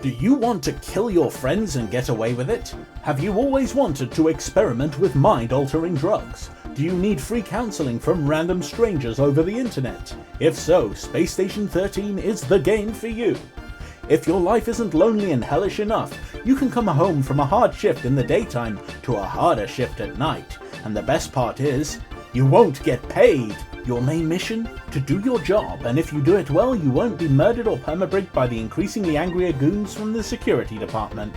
Do you want to kill your friends and get away with it? Have you always wanted to experiment with mind-altering drugs? Do you need free counseling from random strangers over the internet? If so, Space Station 13 is the game for you. If your life isn't lonely and hellish enough, you can come home from a hard shift in the daytime to a harder shift at night. And the best part is, you won't get paid. Your main mission? To do your job, and if you do it well, you won't be murdered or permabrigged by the increasingly angrier goons from the security department.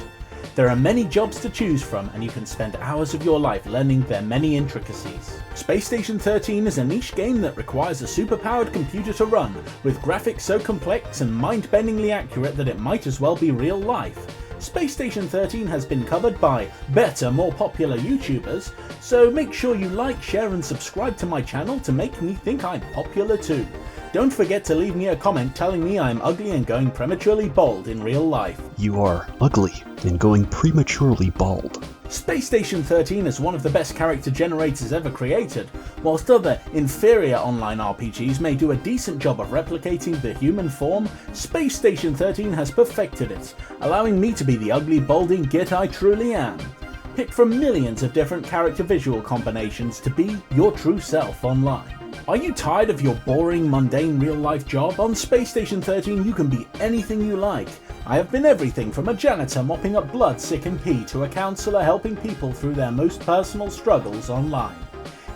There are many jobs to choose from, and you can spend hours of your life learning their many intricacies. Space Station 13 is a niche game that requires a superpowered computer to run, with graphics so complex and mind-bendingly accurate that it might as well be real life. Space Station 13 has been covered by better, more popular YouTubers, so make sure you like, share and subscribe to my channel to make me think I'm popular too. Don't forget to leave me a comment telling me I'm ugly and going prematurely bald in real life. You are ugly and going prematurely bald. Space Station 13 is one of the best character generators ever created. Whilst other inferior online RPGs may do a decent job of replicating the human form, Space Station 13 has perfected it, allowing me to be the ugly, balding git I truly am. Pick from millions of different character visual combinations to be your true self online. Are you tired of your boring, mundane real-life job? On Space Station 13 you can be anything you like. I have been everything from a janitor mopping up blood, sick and pee to a counsellor helping people through their most personal struggles online.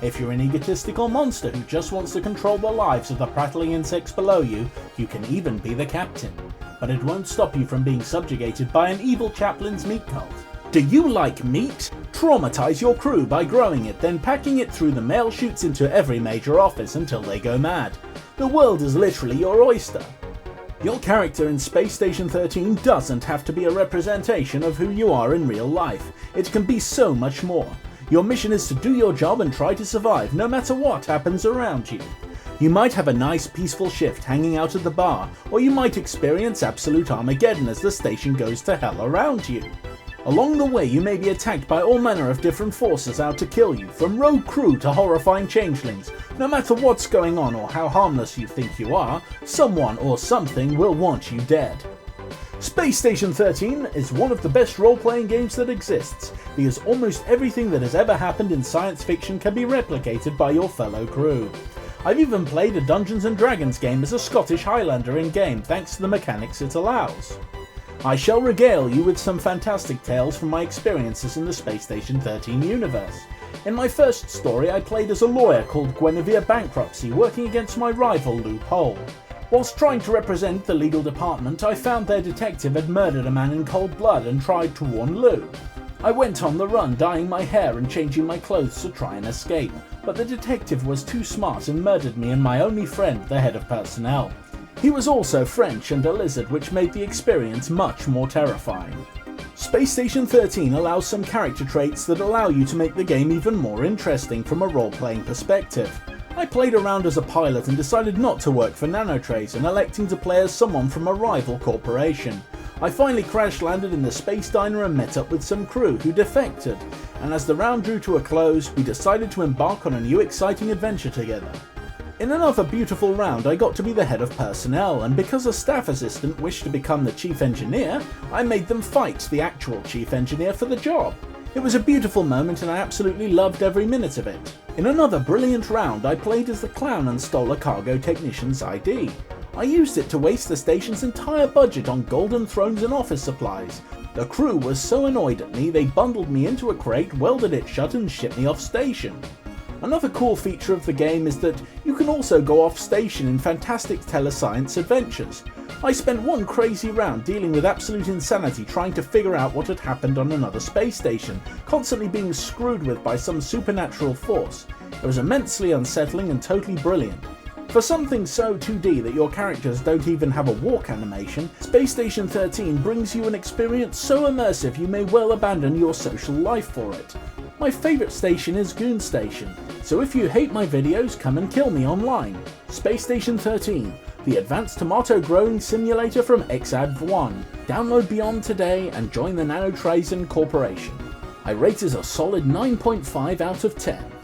If you're an egotistical monster who just wants to control the lives of the prattling insects below you, you can even be the captain. But it won't stop you from being subjugated by an evil chaplain's meat cult. Do you like meat? Traumatize your crew by growing it, then packing it through the mail chutes into every major office until they go mad. The world is literally your oyster. Your character in Space Station 13 doesn't have to be a representation of who you are in real life. It can be so much more. Your mission is to do your job and try to survive, no matter what happens around you. You might have a nice peaceful shift hanging out at the bar, or you might experience absolute Armageddon as the station goes to hell around you. Along the way you may be attacked by all manner of different forces out to kill you, from rogue crew to horrifying changelings. No matter what's going on or how harmless you think you are, someone or something will want you dead. Space Station 13 is one of the best role-playing games that exists, because almost everything that has ever happened in science fiction can be replicated by your fellow crew. I've even played a Dungeons & Dragons game as a Scottish Highlander in-game thanks to the mechanics it allows. I shall regale you with some fantastic tales from my experiences in the Space Station 13 universe. In my first story I played as a lawyer called Guinevere Bankruptcy working against my rival Loophole. Whilst trying to represent the legal department, I found their detective had murdered a man in cold blood and tried to warn Lou. I went on the run, dyeing my hair and changing my clothes to try and escape, but the detective was too smart and murdered me and my only friend, the head of personnel. He was also French and a lizard, which made the experience much more terrifying. Space Station 13 allows some character traits that allow you to make the game even more interesting from a role-playing perspective. I played around as a pilot and decided not to work for Nanotrace and electing to play as someone from a rival corporation. I finally crash-landed in the space diner and met up with some crew who defected, and as the round drew to a close, we decided to embark on a new exciting adventure together. In another beautiful round I got to be the head of personnel, and because a staff assistant wished to become the chief engineer, I made them fight the actual chief engineer for the job. It was a beautiful moment and I absolutely loved every minute of it. In another brilliant round I played as the clown and stole a cargo technician's ID. I used it to waste the station's entire budget on golden thrones and office supplies. The crew was so annoyed at me they bundled me into a crate, welded it shut and shipped me off station. Another cool feature of the game is that you can also go off station in fantastic telescience adventures. I spent one crazy round dealing with absolute insanity trying to figure out what had happened on another space station, constantly being screwed with by some supernatural force. It was immensely unsettling and totally brilliant. For something so 2D that your characters don't even have a walk animation, Space Station 13 brings you an experience so immersive you may well abandon your social life for it. My favourite station is Goon Station, so if you hate my videos, come and kill me online. Space Station 13, the advanced tomato growing simulator from XADV1. Download Beyond today and join the Nanotrace Corporation. I rate it a solid 9.5 out of 10.